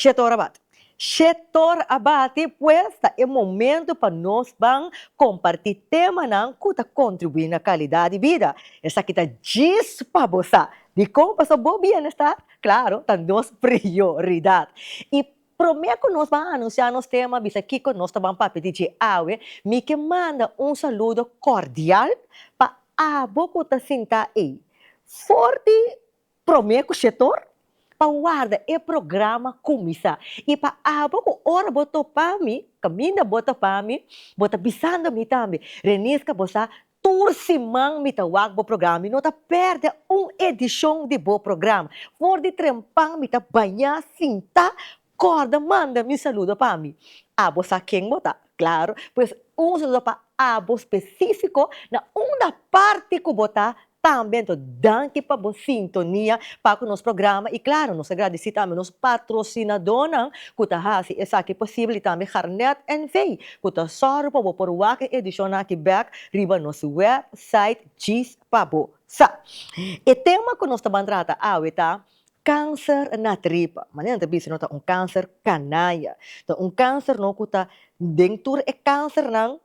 Setor abate. Setor abate, pues, é momento para nós compartilhar tema que contribui na qualidade de vida. Essa aqui diz para você de como passar bom bem-estar, claro, tá nossa prioridade. E prometo que nós vamos anunciar nosso tema, bisa aqui que nós estamos para pedir awe, me que manda saludo cordial para a boca tá sinta aí. Forte prometo setor para guarda e programa começar. E para a boca hora botou para mim, caminha bota para mim, bota bisando me também. Renisca bossa turcimang mitawag bo programa, não tá perde edição de bo programa. For de trempang mita banha sinta corda manda me saludo para mim. Abo sa quem bota, claro, pois saludo para abo específico na da parte que bota também, então, danke para a sintonia para o nosso programa. E, claro, nós agradecemos também aos patrocinadores que fazem essa aqui possível, e também Harnet NV, que está só para o português edição aqui back, riba nosso website, GIS para você. E tema que nós estamos tratando agora câncer na tripa. Mas não bisa nota câncer canaya. Então, câncer não que está dentro é câncer não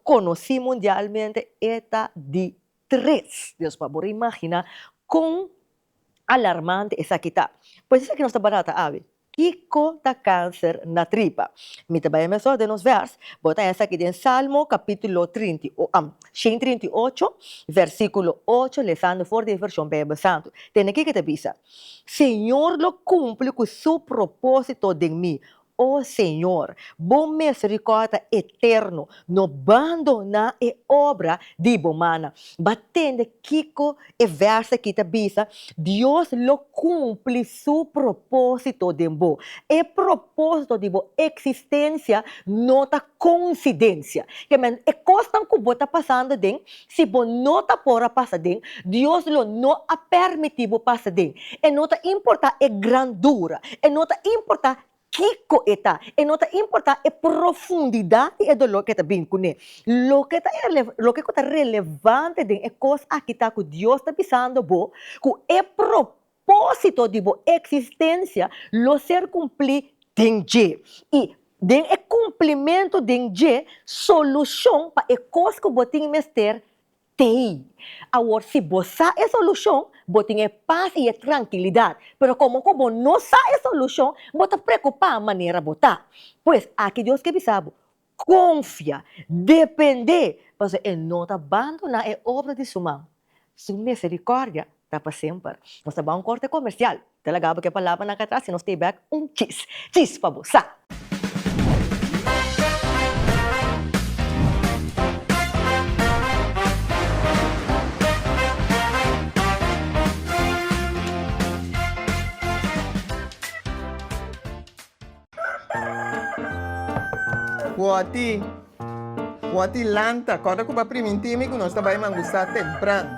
conhecido mundialmente eta de 3. Deus, para você imaginar quão alarmante essa aqui está. Pois isso aqui nós estamos barata, ave. Kiko da câncer na tripa. Me trabalha mesmo de nos vers. Bota essa aqui em Salmo, capítulo 138, versículo 8, lesando for de versão Bíblia Santo. Tem aqui que te bisa. Senhor lo cumple com seu propósito de mim. Oh Senhor, bom misericórdia eterno, no abandona e obra de bomana. Batende Kiko e versa que te bisa, Deus lo cumple su propósito de bo. E propósito de bo existência nota coincidência. Que men e costan que bo tá passando den, se bo nota pora passa den, Deus lo não a permitido passa den. E nota importa é grandura, e nota importa Kiko eta, e nota importa é profundidade e do lo que está bem com ele. Lo que está relevante de é coisa aqui tá que Deus está pensando bo, que é propósito de bo existência, lo ser cumprir tem je. E den é cumprimento den je, solução para é coisa que botin mester tem. Agora, se você é solução, você tem paz e tranquilidade. Mas como você não sabe a solução, você está preocupado de maneira de botar. Pois, aqui Deus que sabe, confia, depender, mas não está abandonando a obra de sua mão. Sua misericórdia está para sempre. Nós estamos um corte comercial. Talaga que a palavra na atrás, se nós temos cheese. Cheese para você. Wati lanta, corda com a primitimi que nós também vamos gostar temprano.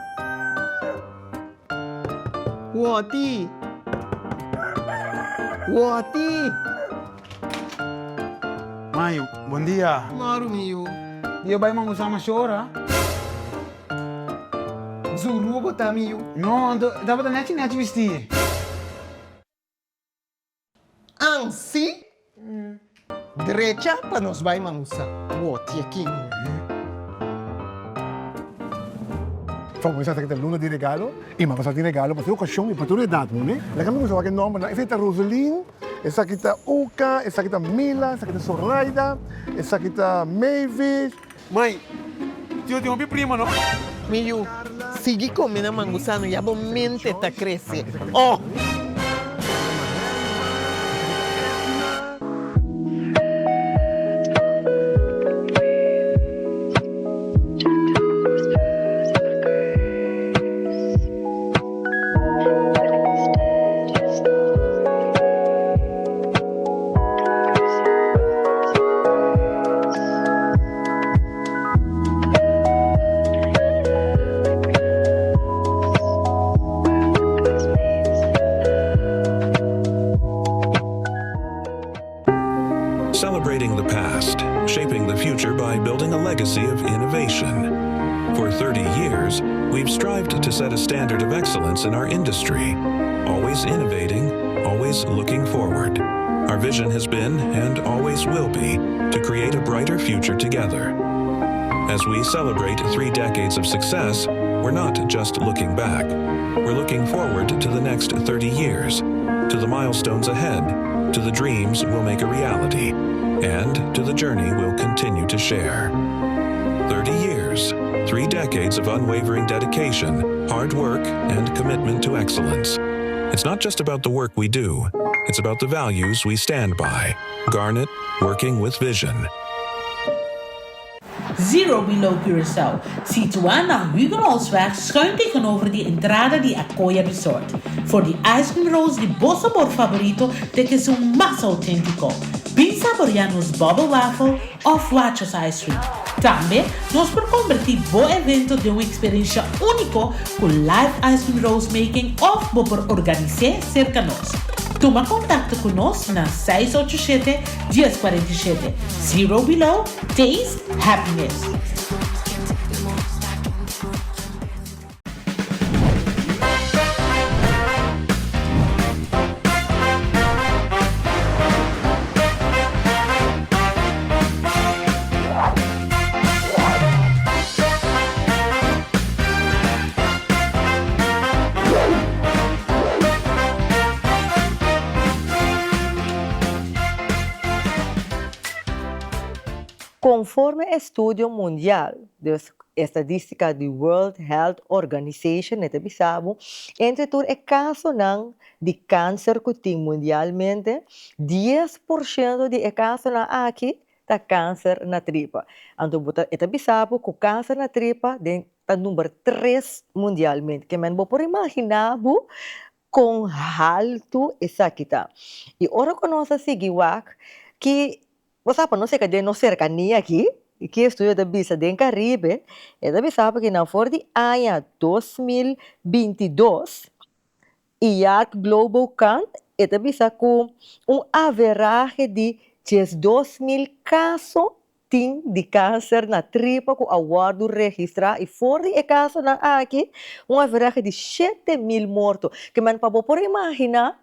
Wati. Maio, bom dia. Maru mio. Dia vai mangu sama chora? Zuru botar mio. Não, dá para net vestir. Ansi? Derecha para nós vai usar. Wati aqui. Vamos a hacer luna de regalo y vamos a hacer regalo para tu ocasión y para tu edad, ¿no? La cambio que nombre, esa está Rosalín, esa aquí está Uka, esa aquí está Mila, esa aquí está Zoraida, esa aquí está Mavis. Mãe, tio tem uma prima, não? Mio, sigue comendo mangusano e a mente está crescendo. Oh! Celebrating the past, shaping the future by building a legacy of innovation. For 30 years, we've strived to set a standard of excellence in our industry, always innovating, always looking forward. Our vision has been, and always will be, to create a brighter future together. As we celebrate 3 decades of success, we're not just looking back. We're looking forward to the next 30 years, to the milestones ahead, to the dreams we'll make a reality, and to the journey we'll continue to share. 30 years, 3 decades of unwavering dedication, hard work, and commitment to excellence. It's not just about the work we do, it's about the values we stand by. Garnet, working with vision. Zero Below Curaçao, situado na Huguenottsweg schuin tegenover die entrada di Acoya Resort. Voor die ice cream rolls di bom sabor favorito de que son más auténtico. Bin saboreanos bubble waffle of Wachos ice cream. Também nós por convertir bo evento de uma experiência única com live ice cream rolls making of bo por organizar cerca nós. Toma contato conosco na 687-1047. Zero Below, Taste Happiness. Conforme estudio mundial de estadística do World Health Organization, neta bisabo, entre todo o caso de câncer que tem mundialmente, 10% de caso aqui tá câncer na tripa. Então, eta bisabo que o câncer na tripa está número 3 mundialmente. Que man por imaginar com alto essa aqui tá. E ora que nós seguimos que você sabe, não sei que não cercania aqui, e que estudo da bisa do Caribe, e da bisa que na for de ano 2022, e a Global Count, e da bisa com average de 2.000 casos de câncer na tripa com aguardo registrar e for de caso na aqui, average de 7.000 mortos, que man para por imaginar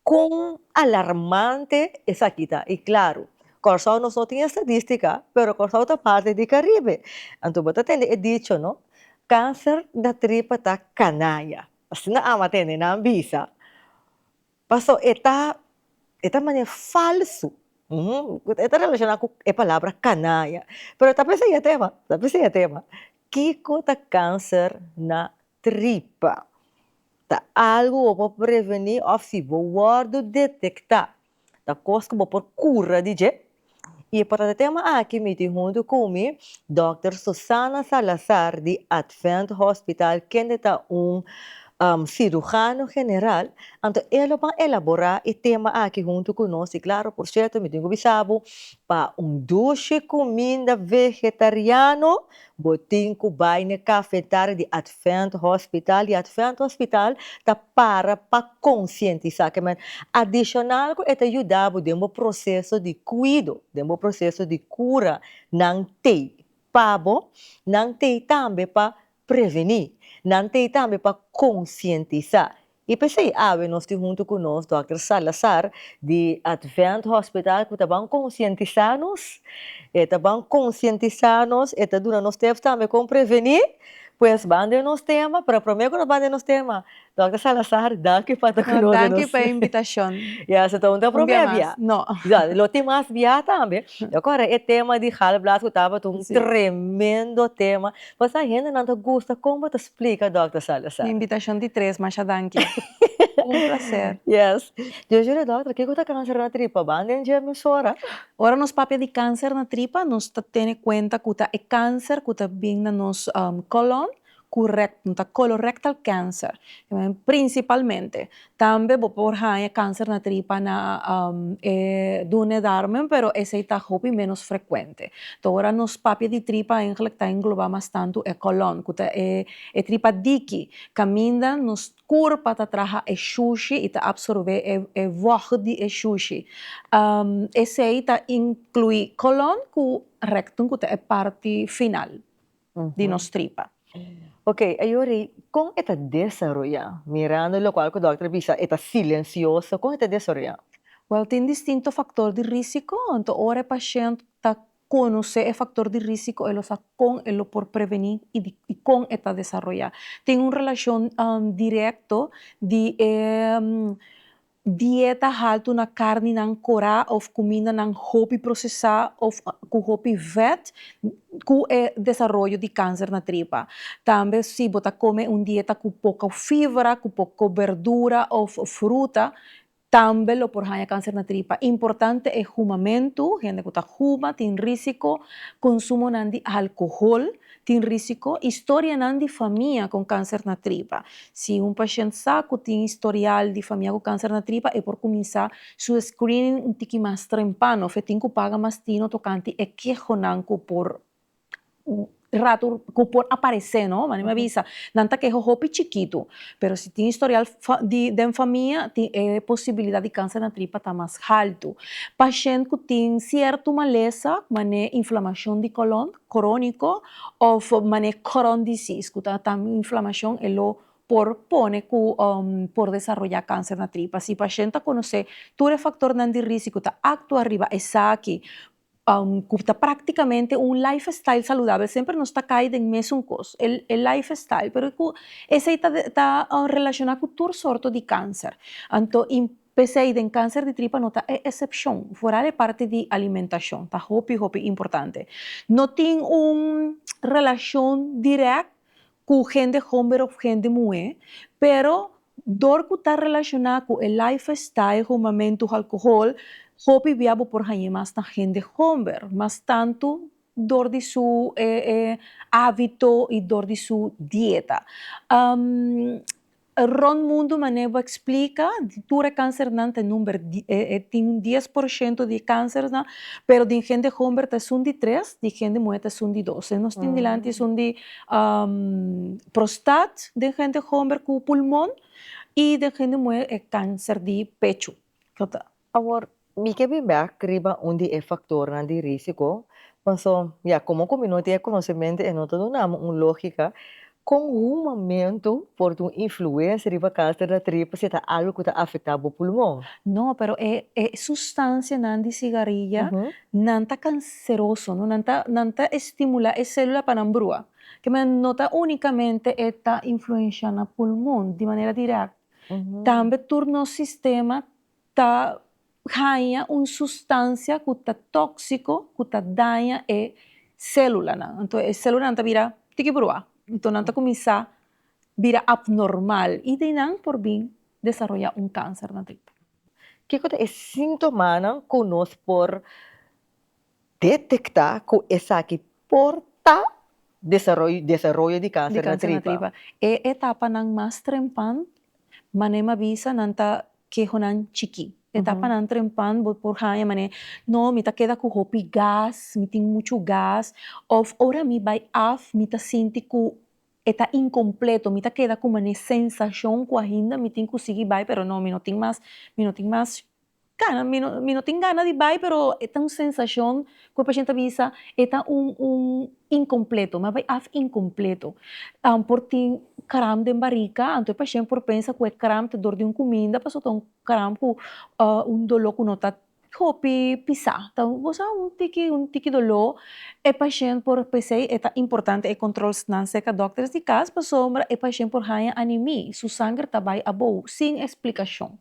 com alarmante essa aqui tá, e claro, Corsao não tem estadística, mas Corsao está parte do Caribe. Então, você tem dito, não? Câncer da tripa está canaya. Assim, na ama tem na ambisa. Passou, está maneira falso. Está relacionado com a palavra canaya. Mas está pensando tema. Kiko está câncer na tripa. Está algo para prevenir ou se guardo detectar. Está coisa por cura de jeito. E para o tema aqui, me junto comigo, Dr. Susana Salazar, de Advent Hospital, que é cirurgião general. Então, ele vai elaborar o tema aqui junto conosco. E claro, por certo, me tenho bisabo para duche comida vegetariano, botinho vai na cafeteria de Advent Hospital. E Advent Hospital está para conscientizar que adicional que está ajudando no processo de cuidado, no processo de cura, não tem pabo, não tem também para prevenir. Não tem também para conscientizar. E pensei, nós estamos junto conosco, Dr. Salazar, de Advent Hospital, que está conscientizar-nos, e está dando nos tempos também com prevenir, pois bande nos tema, para primeiro que bande nos tema, Dr. Salazar, daqui para conosco. Daqui para a invitação. Ya, se todo problema. No. Já, lo tem mais via também. Agora, é tema de Halblas, que estava um Sim. tremendo tema. Mas a gente não gosta, como te explica, Dr. Salazar? Invitação de 3, mas danke. Prazer. Yes. Eu juro, doutor, que está câncer na tripa? Bande de emissora. Ora, nos papel de câncer na tripa, nós temos conta que é câncer que está bem na nos colon, correto, tá colorectal cancer, principalmente. Também por aí câncer na tripa na dune darmen, pero esse está hopi menos frequente. Então, ora nos papel de tripa está engloba bastante o colon, que é tripa diki, caminha nos corpo tá traja e sushi e tá absorver e vogue de sushi. Esse aí tá inclui colon com rectum que é parte final de nos tripa. Ok, agora, como está desarrollado? Mirando o qual que o doutor bisa, está silencioso, como está desarrollado? Well, tem distinto factor de risco, então ora o paciente está conhecer o factor de risco, ele está com ele por prevenir e com eta desarrollar. Tem uma relação direta de dieta alta na carne não cora ou comida não hobby processar ou com hobby vet com o desenvolvimento de câncer na tripa. Também se você come uma dieta com pouca fibra, com pouca verdura ou fruta, também lo por hanya câncer na tripa. Importante é fumamento, gente que está fuma, tem risco, consumo de álcool, tem risco, história de família com câncer na tripa. Se paciente sabe que tem historial de família com câncer na tripa, é por começar seu screening um pouco mais trempano, porque tem que pagar mais tino tocante é que por rato por aparecer, não? Mas me avisa, não que é hopi chiquito, pero se tem historial de família, tem possibilidade de câncer na tripa tá mais alto. Paciente que tem certa maleza, mané inflamação de colon crônico ou mané Crohn disease, que tá inflamação elo por pone por desarrollar câncer na tripa. Se paciente conhece todo o factor de risco tá acto arriba, essa aqui está praticamente lifestyle saludável, sempre não está caído em mesmo coisa, lifestyle, pero esse está relacionado com todo sorto de câncer. Então, empecé em câncer de tripa não está exceção, fora é parte de alimentação, está hopi importante. Não tem relação direta com gente homem ou gente mulher, pero dor que está relacionado com o lifestyle, fumamento, álcool, hopi viabo por hanya mas na gente homem, mas tanto dor de su hábito e dor de su dieta. Ron Mundo Manevo explica, tura câncer não tem número, tem 10% de câncer, pero de gente homem tem de 3, de gente mulher tem de 2. Nós temos delante são de prostate, de gente homem com pulmão, e de gente mulher é câncer de pecho. Agora, mi que bem riba onde é factor de risco, mas como não tem conhecimento, não todo nada uma lógica, com o momento por tu influência riba câncer da tripa, se tá algo que tá afetando o pulmão. Não, pero substância de cigarrilha não tá canceroso, não tá estimula a célula para nambrua, que me nota unicamente está influenciando o pulmão de maneira direta. Também turno sistema tá ganha uma substância que está tóxico, que está danha a célula, então a célula não tá vira tiquibrua, então não tá começar a vira abnormal e daí não por bem desenvolver câncer na tripa. Que é sintoma que nós por detectar que essa aqui porta desenvolvimento de câncer na tripa. É etapa nang mais trempan, manema visa nanta que honan chiqui. Etapa nang trempan por hanya mane no mita queda com hopi gas, mi tem muito gas, of ora mi vai af mita sinti ku eta incompleto, mita queda com uma sensação que ainda mi tem conseguir vai, pero no mi no tem mais gana, mi no tem gana de vai, pero eta uma sensação que o paciente avisa, eta incompleto, mas vai af incompleto. Por tem cram de barriga, então o paciente por pensa que é cram te dor de comida, passou tão cram com dolor que não tá hopi pisar. Então, você tiki dolor, o paciente por pensar é importante é controle não seca doctores de casa, passou o paciente por ganhar anemia, seu sangue tá vai abo, sem explicação.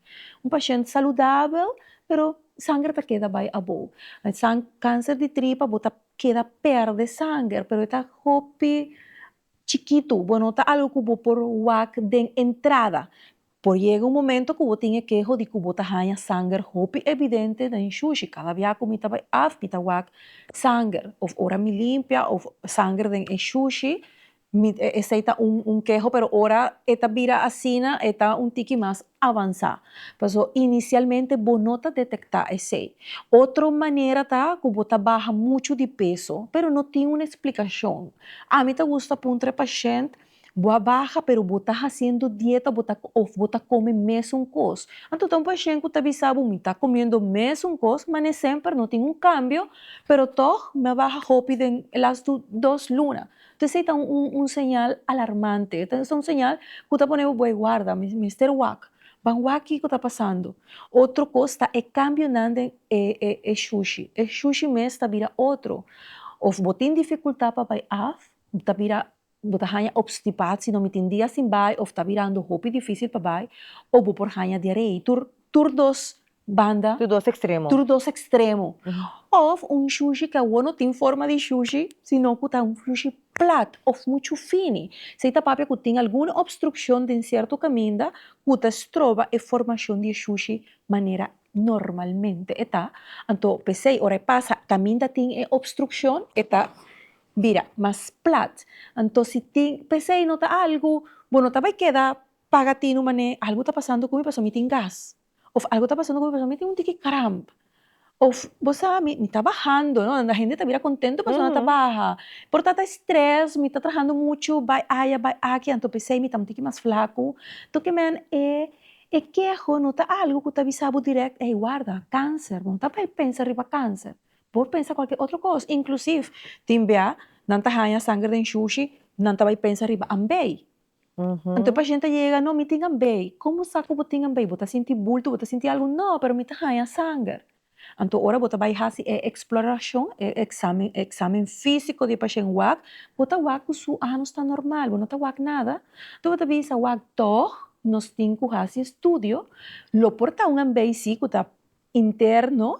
Paciente saudável, pero sangue tá queda vai abo. Câncer de tripa, bota queda perde sangue, pero está hopi chiquito, bueno, tá algo que por wak de entrada. Por llega um momento que você tem que de que você ganha sangue hopi evidente da sushi. Cada vez que você vai af, você wak sangue. Ou ora me limpia, ou sangue da sushi. Esse é queijo, pero ora esta vira asina, esta tiki mais avançada. Então, inicialmente, você não detectar esse. Outra maneira tá que você baixa muito de peso, pero não tem uma explicação. A mim gusta para um paciente, você baixa, pero você está fazendo dieta, você come mesmo coisa. Então, um paciente que está avisado, você está comendo mesmo coisa, mas sempre não tem cambio, pero toch me baixa rápido em las 2 lunas. Então, esse é sinal alarmante. Então, é sinal que você pode guardar, Mr. Wack. Van aqui que está passando. Outra coisa é cambio nande é sushi. É sushi mesmo está vira outro. Of botin dificuldade para vai af, está vira bota hanya obstipatie, não me entendia assim vai, of está virando hopi difícil para vai, ou bo por hanya diarreia. Tur dos banda, Tudo extremo. tur dos extremo. Of sushi que não tem forma de sushi, senão que está sushi plat, of muito fino. Se está papia que tem alguma obstrução de certo caminho, que está trova a formação de sushi maneira normalmente. Eta, então, pensei, ora passa, caminho tem obstrução, eta vira mais plat. Então, se tem, pensei, nota algo, bueno, vai quedar pagatino, mané, algo está passando comigo, passou, me tem gás. Ou algo está passando comigo, passou, me tem tique cramp. Ou você me está bajando, não? A gente está vira contento, mas não está baja. Portanto, estresse, me está trabalhando muito, vai aqui, então pensei, me está um tique mais flaco. Então, que man, queijo, não está algo que está avisado direto, guarda, câncer, não está para pensar riba câncer. Por pensar qualquer outra coisa. Inclusive, timbia, não está ganhando sangue de sushi, não está para pensar riba ambei. Então, a gente chega, não, me tem ambei. Como saco que tem ambei? Você sentir bulto, você sentir algo? Não, pero me está ganhando sangue. Então, agora você vai fazer exploração, exame físico de paciente WAC, você WAC que su não está normal, não está WAC nada. Então, você vai fazer WAC todo, nós temos que fazer estudo, lo porta um ambei sim, que está interno,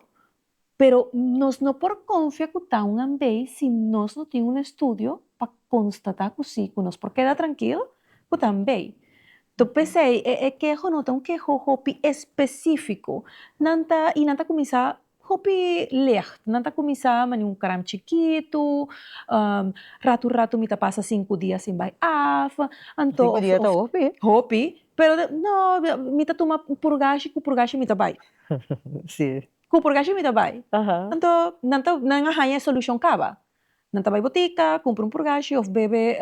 pero nós não por confiar que está um ambei se nós não temos um estudo para constatar que sim, que nós por quedar tranquilo, que está ambei. Então, pensei, queijo não tem um queijo hopi específico. Nanta começar hopi licht. Nanta começar a um caram chiquito, rato me passa 5 dias sem vai af. 5 dias está hopi. Hopi, pero não, me toma purgashi, que purgashi me vai. Sim. Que purgashi me vai. Então, não há solução cava. Não vai botica, compra purgashi, ou bebe,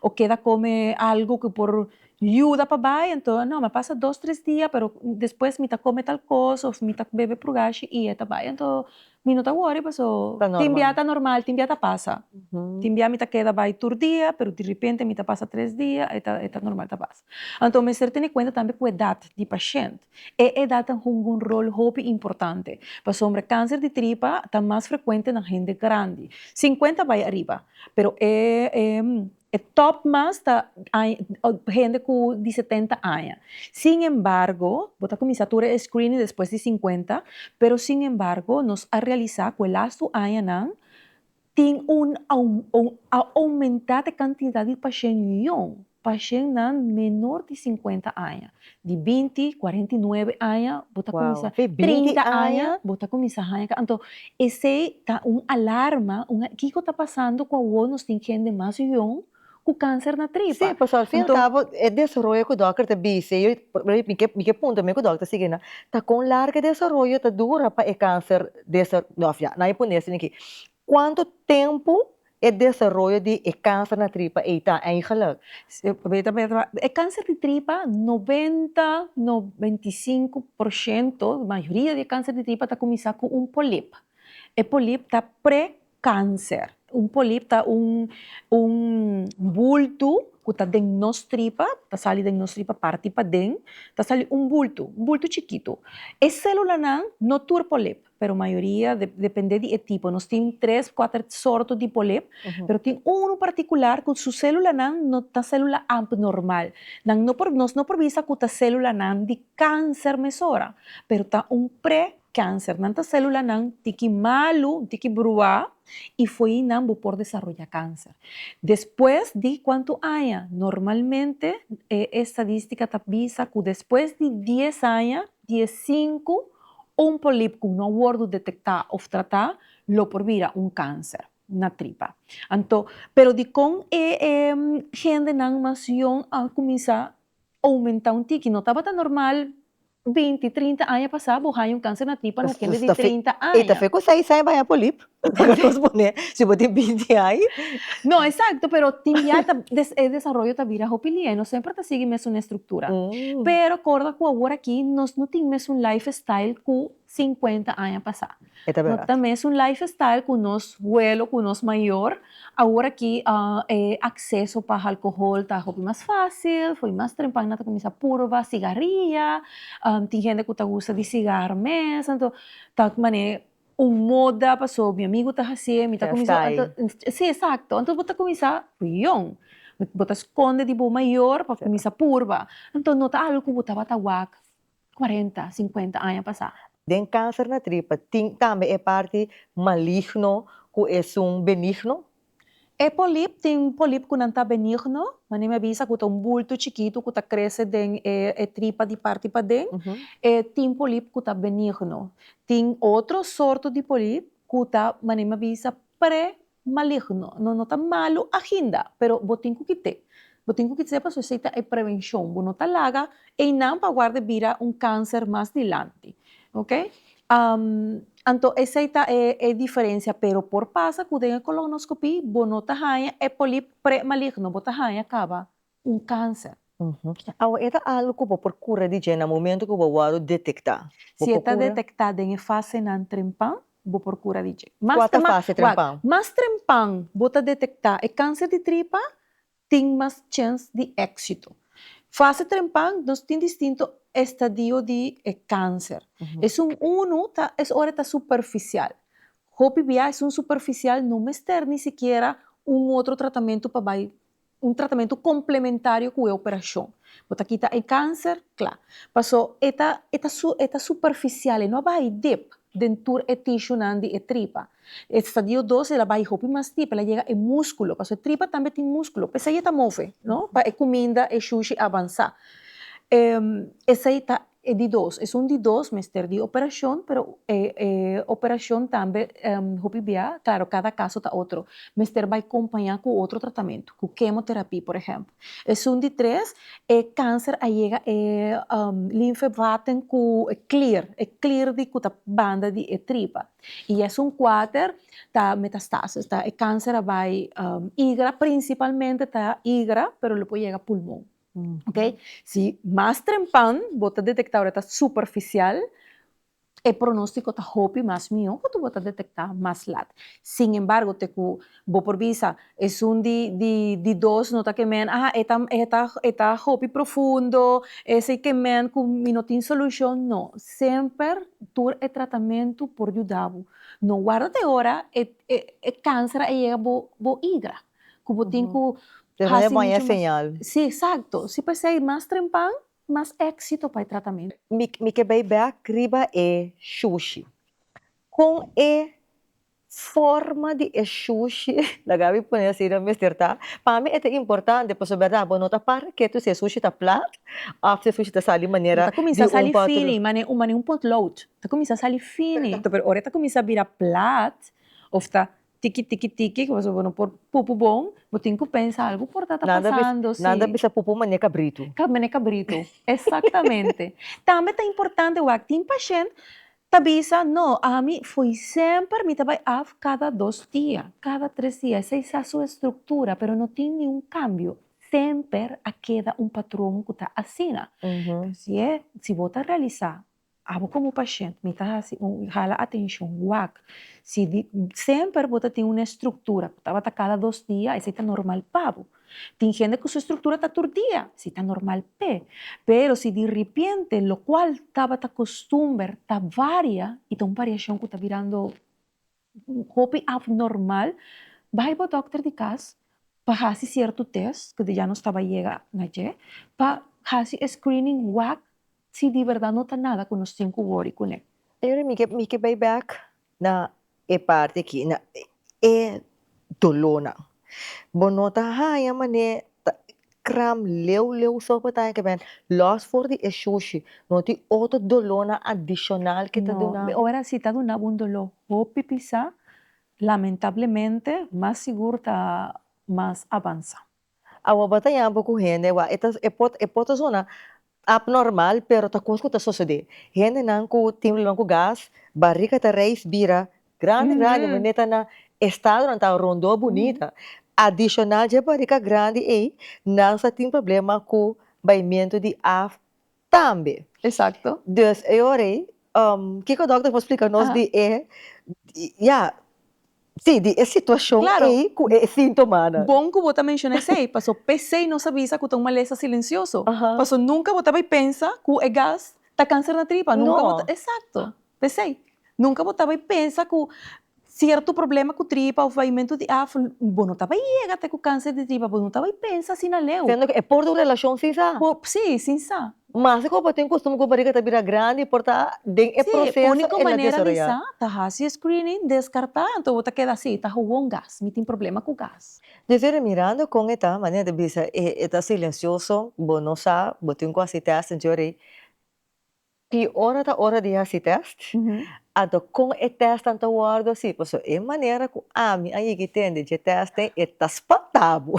ou queda come algo que por ajuda para vai, então, não, me passa 2, 3 dias, pero depois me come tal coisa, ou me bebe purgashi e está vai, então, me não está worry, passou, timbia está normal, timbia está passa, timbia me queda vai tur dia, pero de repente me passa 3 dias, está normal está passa. Então, me ter em conta também com a idade do paciente, e a idade tem um rol muito importante, passou, o câncer de tripa está mais frequente na gente grande, 50 vai arriba, pero top más está gente de 70 años. Sin embargo, vos comienza a screening después de 50, pero sin embargo, nos ha realizado que el lasto año tiene aumentar de cantidad de pacientes menor de 50 años. De 20, 49 años, vos comienza 30 años, vos comienza a entonces, ese está alarma, ¿qué está pasando con vos nos tiene gente más young? Com câncer na tripa. Sim, pessoal, al fim e al cabo, é desenvolvimento que o doutor está dizendo, me ponto também que o doutor está seguindo, está com largo desenvolvimento, está dura para o câncer, não, não é por isso aqui. Quanto tempo é desenvolvimento de câncer na tripa está eigenlijk? O câncer de tripa, 95%, a maioria de câncer de tripa está começando com pólipo. O pólipo está pré-câncer. Pólipo está bulto que está dentro de nossa tripa, está saindo de nossa tripa, parte para dentro, está saindo bulto chiquito. A célula não tem pólipo, mas a maioria, depende do tipo. Nós temos 3, 4 sortes de pólipo, mas tem um particular que sua célula não está célula AMP normal. Nós não provisa que a célula de câncer mesora, mas está pré-câncer. Nanta célula tiki malo, tiki brua, e foi não por desenvolver câncer. Depois de quanto anos? Normalmente, a estadística avisa que depois de 10 anos, 15, pólipo que não pode detectar ou tratar, lo por vira câncer na tripa. Então, pero de com gente na nação a começar a aumentar tique, não estava tão normal. 20, 30 anos passados, há câncer na tripa na gente de 30 anos. Eita, foi com 6 anos vai a polipo. Se você tem 20 anos. Não, exato, pero o desenvolvimento está vira hopilie, não sempre está seguindo a mesma estrutura. Pero, acorda que agora aqui, nós não temos um lifestyle que 50 anos passar. Ito No, ba? também é um lifestyle que nós vuelo, que nós maior. Agora aqui, acesso para álcool tá mais fácil, foi mais trempang na começar purva, cigarrilha, tem gente que gosta de cigarro mesmo, então, tá mané moda passou, meu amigo tá assim, me tá começando, Style. sim, exato, então você começar young, você esconde de boa maior para começar purva, então não tá algo que você vai tawag 40, 50 anos passar. Den câncer na tripa, também é parte maligno, que é benigno. É polip, tem polip que não está benigno, mas me avisa que tem um bulto chiquito que está crescendo tripa de parte para dentro. Tem polip que está benigno. Tem outro sorto de polip que está, mas me avisa, pré-maligno. Não está malo ainda, mas botem que ter. Botem que ter para aceitar a prevenção. Não está larga e não para guardar vira câncer mais adiante. Ok? Então, essa é a diferença, pero por passa que tem a colonoscopia, bonota hanha é polip pré-maligno, bota hanha acaba câncer. Agora, ito algo que por cura de gena, momento que eu detectar. Se está detectado em fase não trempang, vou procura de jeito. Qual a fase trempang? Mas trempang, bota detectar é câncer de tripa, tem mais chance de êxito. Fase trempang, nós temos distinto estadio de câncer. É é hora superficial. Hopi via é superficial, não mestre nem sequer outro tratamento para tratamento complementário com a operação. Bota aqui é câncer, claro. Passou, eta superficial, não vai deep dentro do tissue de tripa. Estadio 2, ela vai hopi mais deep, ela chega ao músculo, passou tripa também tem músculo, pesa aí tá move, não? Para a comida, a sushi avançar. Essa aí é de 2, é de 2, mestre de operação, pero operação também, bia, claro, cada caso está outro. Mestre vai acompanhar com outro tratamento, com quimioterapia, por exemplo. É de 3, câncer aí chega linfevaten com clear de cuta banda de tripa. E é 4, tá metastásis, tá câncer vai igra, principalmente tá igra, pero depois chega pulmão. Ok? Se mais trempang, bota detectar esta superficial, o pronóstico está hopi mais mion, que tu bota detectar mais lat. Sin embargo, te ku bo por visa, é de 2, nota que men, eta hopi profundo, esse que men ku minotin solução, não. Sempre tur e tratamento por ajudar. Não guarda de hora, câncer é bo igra. Que botin ku É uma señal. Sim, exato. Se persegue mais trempang, mais êxito para o tratamento. Me que bem criba é sushi. Com forma de sushi, la Gabi põe assim na mestra. Para mim é importante, por verdade, bom, nota para que tu se sushi tá plat, after sushi tá sali maneira Tá começar a sair fini, mas ponto load. Tá começar a sair fini. Pero ora tá começar a virar plat, ou tá tiki, que você não por pupu bom, você tem que pensar algo por tá passando. Nada bisa pupu mané cabrito. Mané cabrito, exatamente. Também é importante, o tem paciente, tabisa, não, a mim foi sempre, me trabalha cada 2 dias, cada 3 dias, essa é a sua estrutura, pero não tem nenhum cambio. Sempre queda patrão que está assim. Se você realizar, como paciente, me está assim, jala atenção, sempre você tem uma estrutura, estava cada 2 dias, esse está normal, pavo. Tem gente que sua estrutura está todo dia, se está normal, pero se de repente, lo qual estava costumbre, está varia, e tem uma variação que está virando hopi abnormal, vai para o doctor de casa, para fazer certo teste, que já não estava chegando, para fazer screening, se de verdade não está nada com os 5 worry com ele. Eu me que bem back na parte aqui, na dolona. Bonota haya mané kram leu so patay que ben loss for the sushi, não tem outro dolona adicional que tá dando. Agora se tá dando um dolor, hopi pisa, lamentavelmente, mais seguro tá mais avança. Awa batayan po ko hende wa ito zona abnormal pero ta coisa tá suceder. Hende nan ko timlo ko gas, barriga ta reis bira, grande maneta na estado na tá rondo bonita. Adicional de barriga grande e não só tem problema com baimento de af também. Exato. Dus eu orei Kiko Doctor pode explicar-nos de situação Claro. aí com sintoma. Bom que você mencionou isso aí, passou pensei não sabia que tem uma maleza silencioso. Aham. Passou nunca você vai pensar que o gás tá câncer na tripa. Nunca Não. exato. Pensei. Nunca você vai pensar que certo problema com tripa, o pavimento de bom, não estava aí até com câncer de tripa, bom, não estava aí pensa assim na leu. Sendo que é por uma relação sim, sabe? Sim, sim, sabe. Mas como tem costume que a barriga está grande, porta é Sim, processo a única ela maneira de desarrollar. tá se screening, descartar, então você queda assim, tá com gás, me tem problema com gás. Dizer mirando com esta maneira de bisa, está silencioso, bom, não sabe, botem com a teste, jore. Que hora de fazer teste? Ado com o teste tanto guardo assim, pois é maneira que a mim aí que tem de teste está espatado,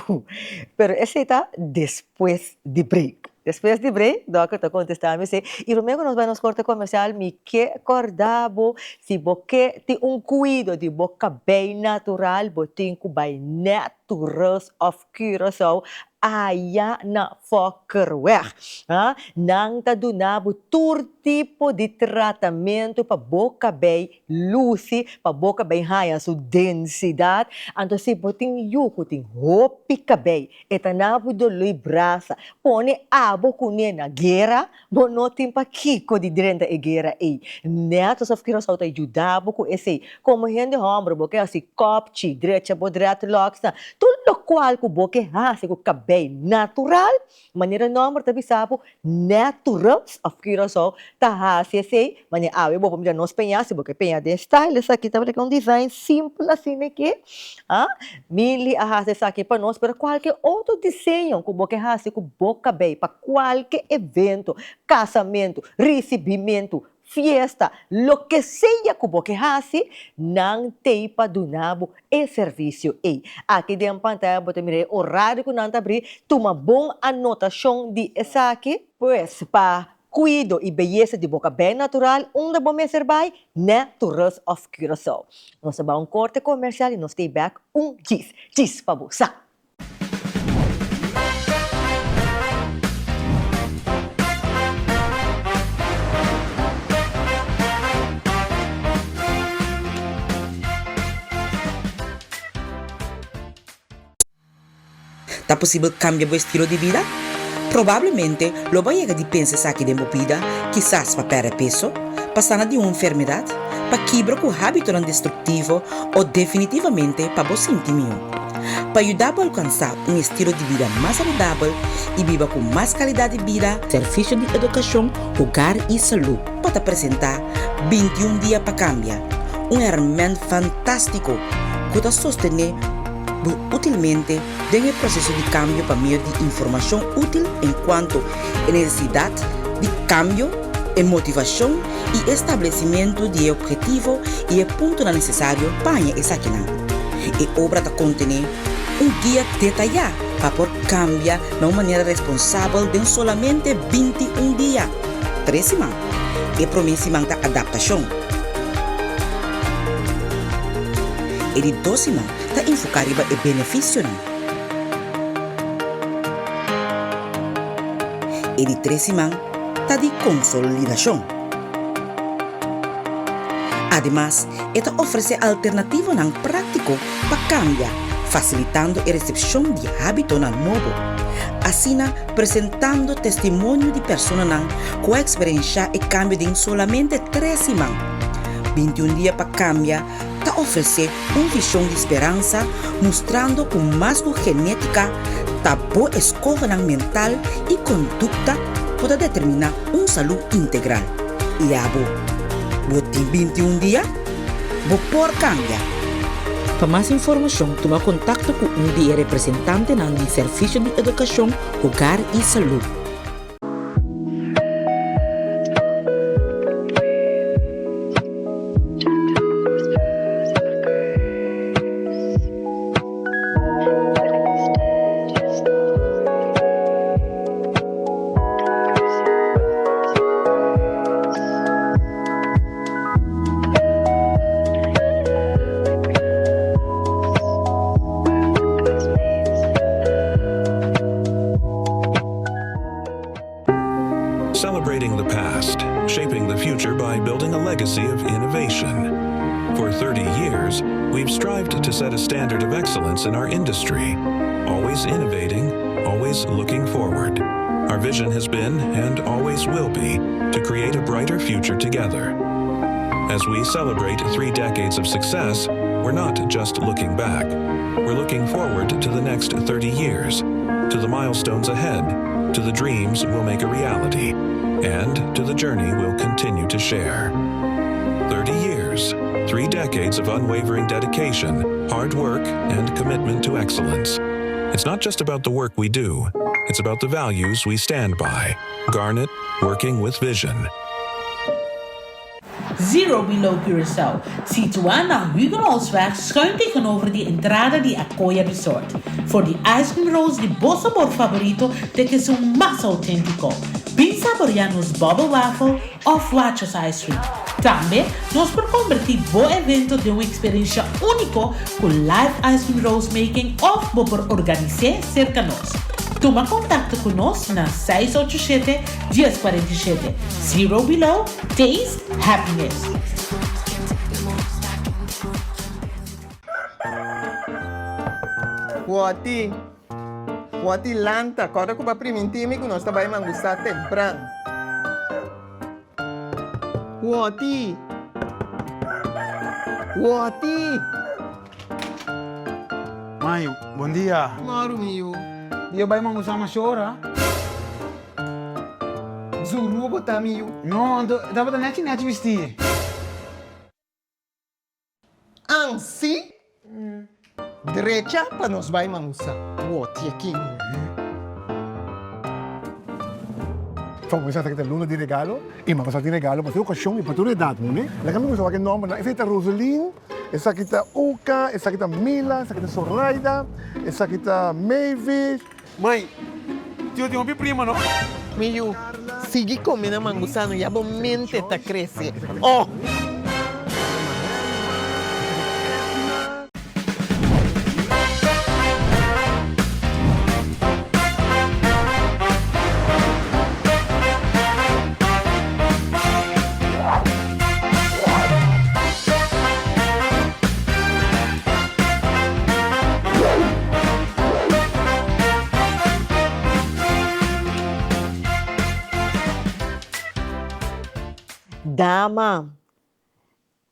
pero esse está depois de break. Depois de break, doctor está contestando me sei, e luego nós vamos corte comercial, me que acordavo, se você tem cuidado de boca bem natural, botem com bem natural of curaçao, aya na fokerweg. Nang tadunabo tur tipo de tratamento para boca bem luci, para boca bem haya su densidade. Então se botin yuko ting hopi kabay, etanabo do lui brasa, pone abo kunie na gera, bonotin pa kiko di direnta e gera e. Neto sa fikira sa utay judabo ko ese, como hindi hombro boke asi kopchi, direcha bodreat loks na, tulo qual ko boke hasi ko kabay natural, maneira nomor tabi sapo natural of Curaçao, tahasi esse, mane awe bo pamilya nos penhasi, boke penha de style, essa aqui tá com um design simples assim, né que, mili ahasi essa aqui para nós, para qualquer outro desenho, com boke hasi com boca bem, para qualquer evento, casamento, recebimento, fiesta, lo que seja que você hace, não tem para donabo e serviço. Aqui dentro da pantalla, você mira o horário que não está abrindo, toma boa anotação de essa aqui, pois para cuido e beleza de boca bem natural, onde vamos servir Naturals of Curaçao. Nós vamos corte comercial e nós temos back gis para você. ¿Está posible cambiar vuestro estilo de vida? Probablemente lo va a llegar a pensar que de vida, quizás para perder peso, pasar de una enfermedad, para quebrar con hábito destructivo o definitivamente para vos sentir para ayudar a alcanzar un estilo de vida más saludable y vivir con más calidad de vida, Servicio de Educación, Hogar y Salud para presentar 21 días para cambiar, un herramienta fantástico que te sostiene útilmente en el proceso de cambio para medio de información útil en cuanto a necesidad de cambio, en motivación y establecimiento de objetivo y el punto necesario para esa quina. Y obra te contiene un guía detallado para poder cambiar de una manera responsable en solamente 21 días. 3 semanas. Y promesa de adaptación. Y de 2 semanas está enfocado en el beneficio. Y de 3 semanas está de consolidación. Además, esta ofrece alternativas prácticas para cambiar, facilitando la recepción de hábitos nuevos. Así, presentando testimonio de personas que han experienciado el cambio en solamente 3 semanas. 21 días para cambiar, te ofrece una visión de esperanza, mostrando con más genética, tabú escoge mental y conducta puede determinar una salud integral. Y a vos 21 días, vos por cambiar. Para más información, toma contacto con un día representante del Servicio de Educación, Hogar y Salud. Celebrating the past, shaping the future. future by building a legacy of innovation. For 30 years, we've strived to set a standard of excellence in our industry, always innovating, always looking forward. Our vision has been, and always will be, to create a brighter future together. As we celebrate 3 decades of success, we're not just looking back. We're looking forward to the next 30 years, to the milestones ahead, to the dreams we'll make a reality, and to the journey we'll continue to share. 30 years, 3 decades of unwavering dedication, hard work, and commitment to excellence. It's not just about the work we do, it's about the values we stand by. Garnet, working with vision. Zero Below Curaçao, situaan na Huguenotsweg schuin tegenover die entrada di Acoya Resort. Voor die Ice Cream Rose di Bossa Bor favorito de que son más auténtico. Bin saboreanos Bubble Waffle of Guachos Ice Cream. Também, nós por convertir bo evento de uma experiência única com live Ice Cream Rose making of bo por organizar cerca nós. Toma contato conosco na 687-1047. Zero Below, Taste Happiness. Wati lanta, agora que vai primentimi que nós também vamos gostar temprano. Wati. Maio, bom dia. Maru mio. Io vai mangusama chora. Zuru botar mio. No, dapat net vestir. Ansi. Derecha para nós vai mangusar. Wati aqui. Vamos começar a ter luna de regalo. E mas de regalo, mas eu cachorro e para tudo é dado, né? Lá como você vai nome, na feita Rosaline, essa aqui tá Oka, essa aqui tá Mila, essa aqui tá Soraya, essa aqui tá Mavis. Mãe, tio tem uma prima, não? Mio, sigue comendo mangusano e a mente tá crescendo. Oh! Dama,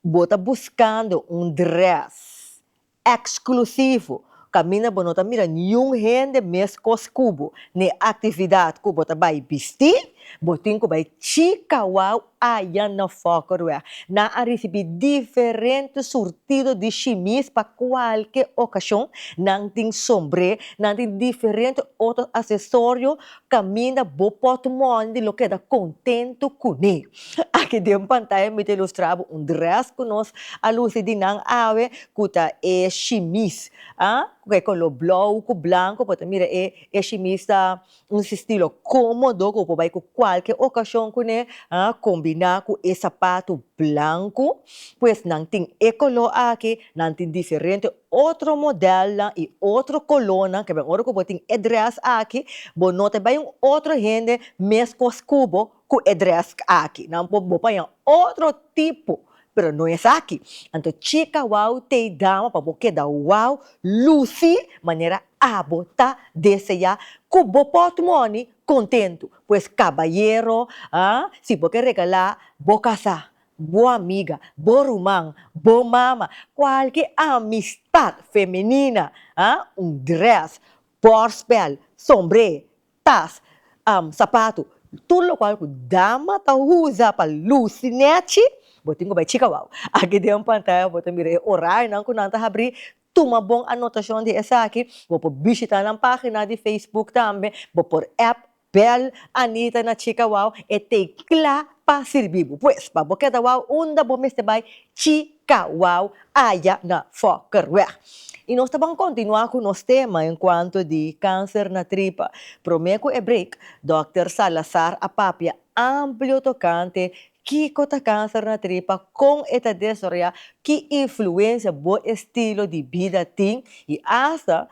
bota buscando dress exclusivo. Camina bonota mira nenhum rende mes cos cubo. Ne atividade que bota vai vestir, botin que vai chica wow aí na focorua. Na a receber diferentes surtidos de chimis para qualquer ocasião. Não tem sombre, não tem diferentes outros acessórios. Camina bo portmoney lo que dá contento com ele. Aqui dentro pantalla me ilustrava dress que nós a luz de não ave que tá é chimis, que é color branco, porque mira é chimis estilo cômodo que vai com qualquer ocasião com ele, combinar com esse sapato branco, pois não tem color aqui, não tem diferente outro modelo e outro color, que bem agora que tem dress aqui, bom nota bem outro rende mesmo cubo com dress aqui, não pode pôr outro tipo. Pero não é aqui. Então, chica wow te dama para você dar wow, Lucy, maneira a botar desejar, com bo portmoney contento. Pois caballero, se você regalar, bo casar, boa amiga, bo rumão, bo mama, qualquer amistade feminina, dress, porspel, sombre, tas, sapato, tudo o qual dama tá usa para lucinete, botin ko ba chica wow. Aqui dentro pantalla, botin mire horário não que não tá abrir. Toma bom anotação de essa aqui. Vou por visitar na página de Facebook também. Vou por app Bel Anita na Chica Wow e te cla para servir. Pois, para você da wow, onda bom este vai Chica Wow aí na Fokerweg. E nós vamos continuar com o nosso tema enquanto de câncer na tripa. Prometo é break. Dr. Salazar Apapia, amplo tocante Kiko ta câncer na tripa com esta desorientação que influencia o estilo de vida tem e hasta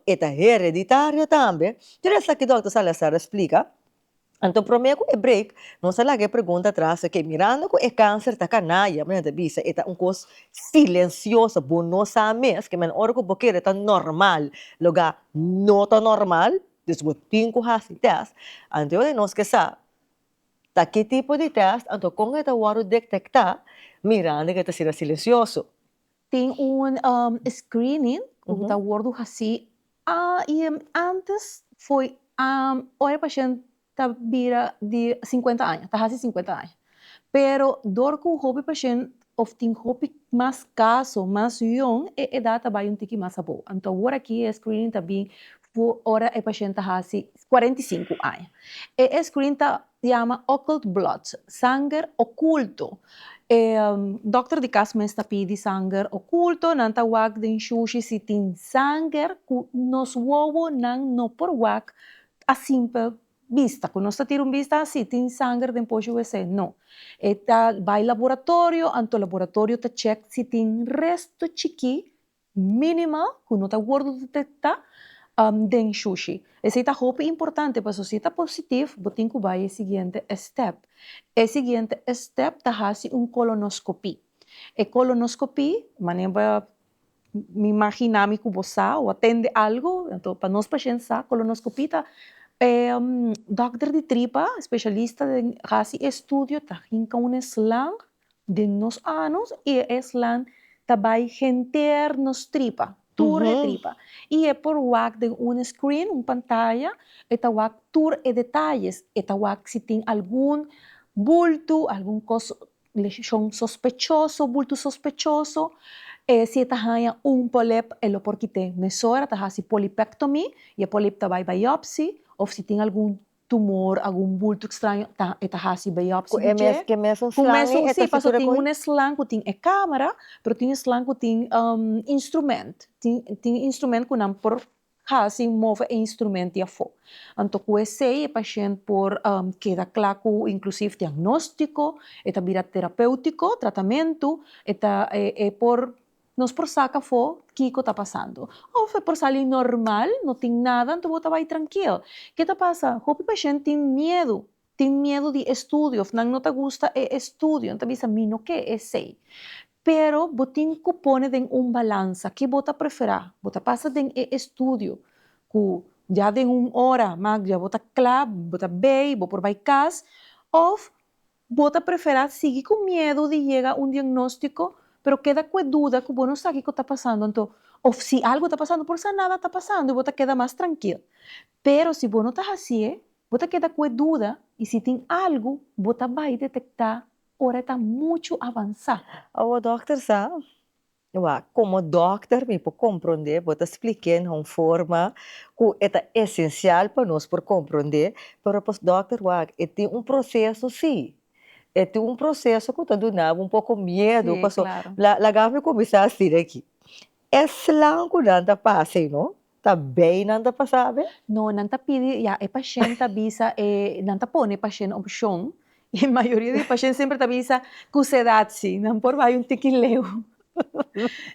esta hereditária também. Então, essa que o Dr. Salazar explica, Então, primeiro é break, não sei lá que pergunta atrás, que mirando que é câncer, tá canaya, mas não bisa, é um coisa silenciosa, bom, não sabe, que man, ora que porque é normal, lugar não tá normal, después tinco hasi test, então eu não esqueça, tá que tipo de teste, então com esta hora detectar, mirando que está sendo silencioso. Tem screening, como está gordo assim, e antes foi, o paciente tá vira de 50 anos, está quase 50 anos. Pero dor com o paciente, of tem hobby mais caso, mais young, e idade vai um tique mais boa. Então, agora aqui a screening também, por hora o paciente tá quase 45 anos. E screening tá chama occult blood, sangue oculto. Dokter di kas men tapi di sangue oculto, nanta wag den sushi si tin sangue ku nos wowo nang no por wag a simple vista. Ku nos tirum vista si tin sangue den pojo wese no. Eta vai laboratorio, anto laboratorio ta check si tin resto chiqui minimal, ku no ta gordo detecta den sushi. Esse tá roupa importante, para se está positivo, botin que vai o seguinte step. O seguinte step tá fazendo colonoscopia. E colonoscopia, maneira me imaginar me que você ou atende algo, então para nós pacientes, colonoscopia tá doctor de tripa, especialista em faz estudo, tá com um slang de nos anos e slang tá vai renter nos tripa. Tour de tripa. E é por wak de screen, pantalla, eta wak tour e detalles, eta wak se tem algum bulto, algum coisa, lesión sospechoso, bulto sospechoso, se está polip, elo porque tem mesora, está hasi polipectomia, e a polip tá vai biopsia, ou se tem algum tumor, algum bulto estranho, está hasi biopsia. Que mesmo slang, sim, passo tem um slang que tem câmera, mas tem slang que tem instrumento. Tem instrumento que não por hasi move instrumento e a fo. Então, com esse o paciente por queda claro, inclusive diagnóstico, eta vira terapêutico, tratamento, eta por nos por saca fo, Kiko está passando. Ou foi por salir normal, não tem nada, então você vai tranquilo. O que está passando? O paciente tem medo de estudo, não te gusta o estudo, então diz a mim, não que é sei. Pero botin que pone em balança, que bota preferar, bota passa em estudo, que já de hora, mas já bota claro, bota bem, bota por vai cas, ou bota preferar seguir com medo de chegar diagnóstico, pero queda com dúvida que não sabe o que está passando. Então, ou se algo está passando, por se nada está passando, e você queda mais tranquilo. Pero se você não está assim, você queda com dúvida, e se tem algo, você vai detectar, ora está muito avançado. O doctor sabe, como doctor, me pode compreender, pode explicar em uma forma que é essencial para nós por compreender, mas para o doctor, é um processo, sim. É um processo que está dando um pouco medo. Sim, Porque claro. La gama começar assim aqui. É slang que não está passando, não? Está bem, não está passando? Não, não está pedindo, já, o paciente avisa, não está pondo o paciente opção, e a maioria dos pacientes sempre avisa que se dá assim, não por vai tiquileu.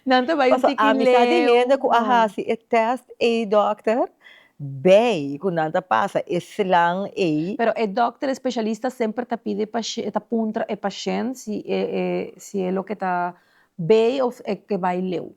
Não está vai A amizade tiquileu. ainda que se é teste e doctor, bem, que não está passando, é slang e... Pero o doctor especialista sempre te pide está punta o paciente se é o que está bem ou é que vai ler.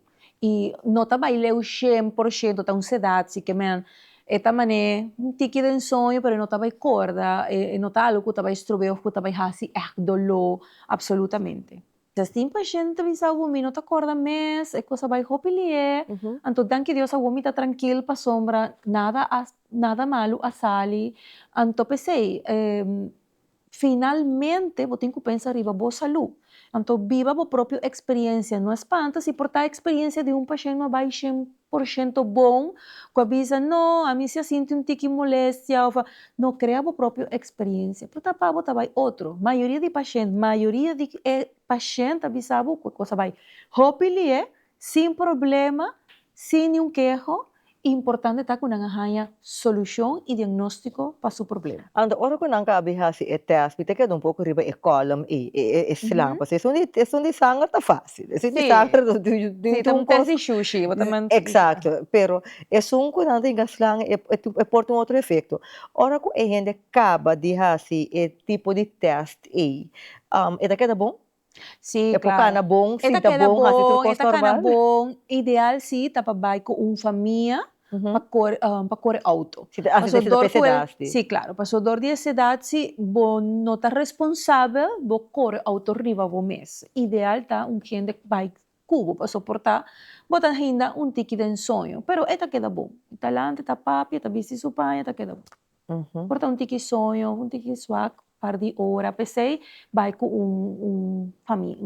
E não está vai ler 100%, está ansiedade, que man, esta maneira, um tique de sonho, pero não está vai corda, não está algo que está vai estrober, que está vai hasi, dolor, absolutamente. Se tem paciente que algo não está corda mês, é coisa vai ropilie, então dan que Deus algo está tranquilo para sombra, nada malo a sali, então pensei, finalmente vou ter que pensar riba boa saúde. Então viva a própria experiência, não espanta se por a experiência de paciente não vai 100% bom, que avisa, não, a mim se sinto um tique moléstia, não cria a própria experiência. Por tapar, vai outro. Maioria de paciente avisava que coisa vai ropilie, sem problema, sem nenhum queijo, importante está que haya solución y diagnóstico para su problema. Ando ora ko nang kabihasi e test, pita que um pouco riba e column e slang, parce é um de sangue tá fácil. É de Sí. sangue Sí, de um también test de sushi, también. Exacto, pero é um que não tem slang é porta um outro efeito. Ora ko e gente acaba de hasi e tipo de test é daqui bom? Sí, É porque na bom, Esta sinta queda bom, hasi tudo bom, esta queda normal. bom. Ideal sim, tá para com família para correr auto. Se assim da pedaço. Sí, claro. Para dor de idade, se bom não está responsável, vou correr auto riba vo mês. Ideal tá gente vai cubo para suportar, botar ainda ticket de sonho. Pero esta queda bom. Está lá, está papi, está bici supanha, esta queda bom. Porta ticket sonho, ticket swag, par de hora, pensei, vai com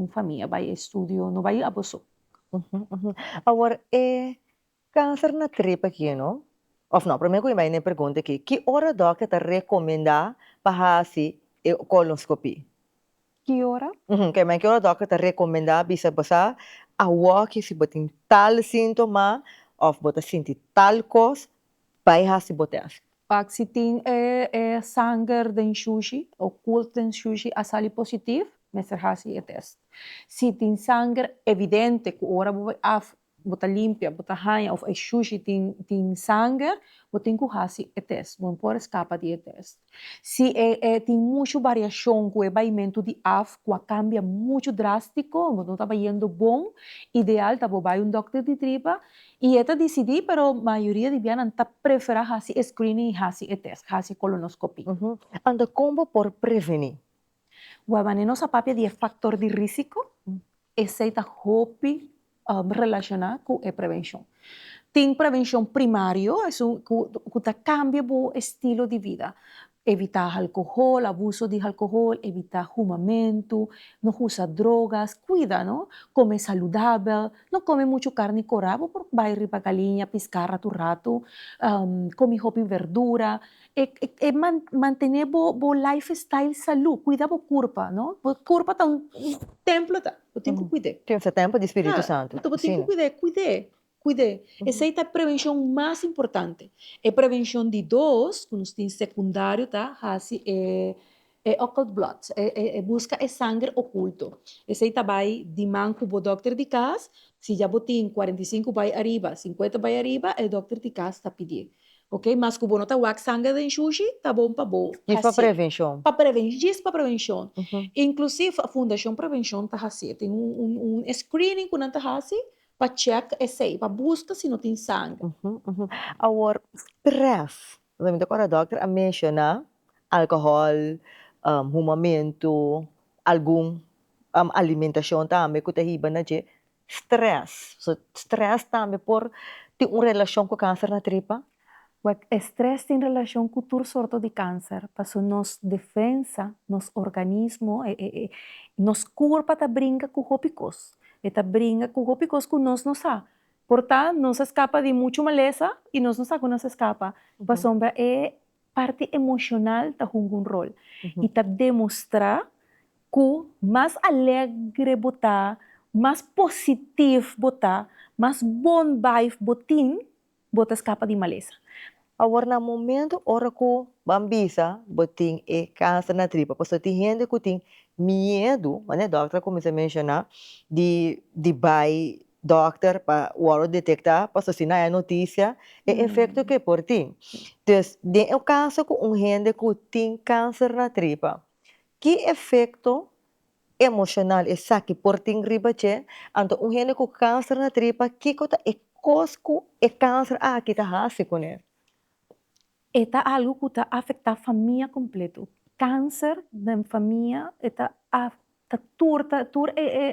família, vai estúdio, não vai a você. Agora, câncer na tripa aqui, não? Of não, primeiro que eu me pergunta aqui, que hora doctor te recomenda para fazer colonoscopia? Que hora? Que hora doctor te recomenda bisa basa a que se botin tal sintoma of bota sentir tal coisa, vai fazer botas. Pak se tem sangue de sushi, oculto de sushi, a sali positivo, mas hasi e test. Se tem sangue evidente, que ora bota limpia, bota hanha, of sushi tem sangue, botin que hasi e test, não pode escapar de test. Se tem muita variação com o baimento de que cambia muito drástico, não está indo bom, ideal tá vai doctor de tripa, e esta decidi, pero a maioria de bianan está prefere hasi screening, hasi e test, hasi colonoscopia. Anda como por prevenir? Guabaneno sa papia de fator de risco, esse está hopi relacionado com a prevenção. Tem prevenção primária, que cambia o estilo de vida. Evitar álcool, abuso de álcool, evitar fumamento, não usa drogas, cuida, não? Come saudável, não come muito carne corada, porque vai riba galinha, piscar rato, come roupa e verdura, manter o lifestyle saúde, cuida o corpo, não? O corpo está templo, o tempo cuidar. Tem esse tempo de Espírito Santo. O tempo cuidar. Essa é a prevenção mais importante. É prevenção de dor, quando tem secundário, tá? Occult blood, busca sangue oculto. Esse aí vai de manco o doctor de casa, se já botin 45 vai arriba, 50 vai arriba, o doctor de casa está pedindo. Ok? Mas que não tá o sangue de sushi, tá bom para bom. Isso para prevenção. Para prevenção. Inclusive, a Fundação Prevenção está assim. Tem screening que não está assim, para check esse, para buscar se não tem sangue. Agora, stress. Agora, doctor, a mencionar álcool, fumamento, algum alimentação também que está na stress. So, stress também por ter uma relação com o câncer na tripa? O estresse tem relação com todo sorto de câncer, porque nossa defesa, nosso organismo, nosso corpo está brinca com rópicos, está brinca com rópicos que nós não sabemos. Portanto, nós escapa de muita maleza e nós não sabemos que nós escapa. A sombra é parte emocional da um rol e está demonstrar que mais alegre botar, mais positivo botar, mais bom vibe botin, bota escapa de maleza. Agora, no momento, ora que bambisa, botin e câncer na tripa, porque tem gente que tem medo, né, doctor, como você mencionou, de vai doctor para o hora detectar, para se não é notícia, é efeito que por ti. Então, no caso que gente que tem câncer na tripa, que efeito emocional é que por ti riba che, então gente com câncer na tripa, que é cosco é câncer que está assim com ele. É algo que está afetando a família completa. Câncer da família está turta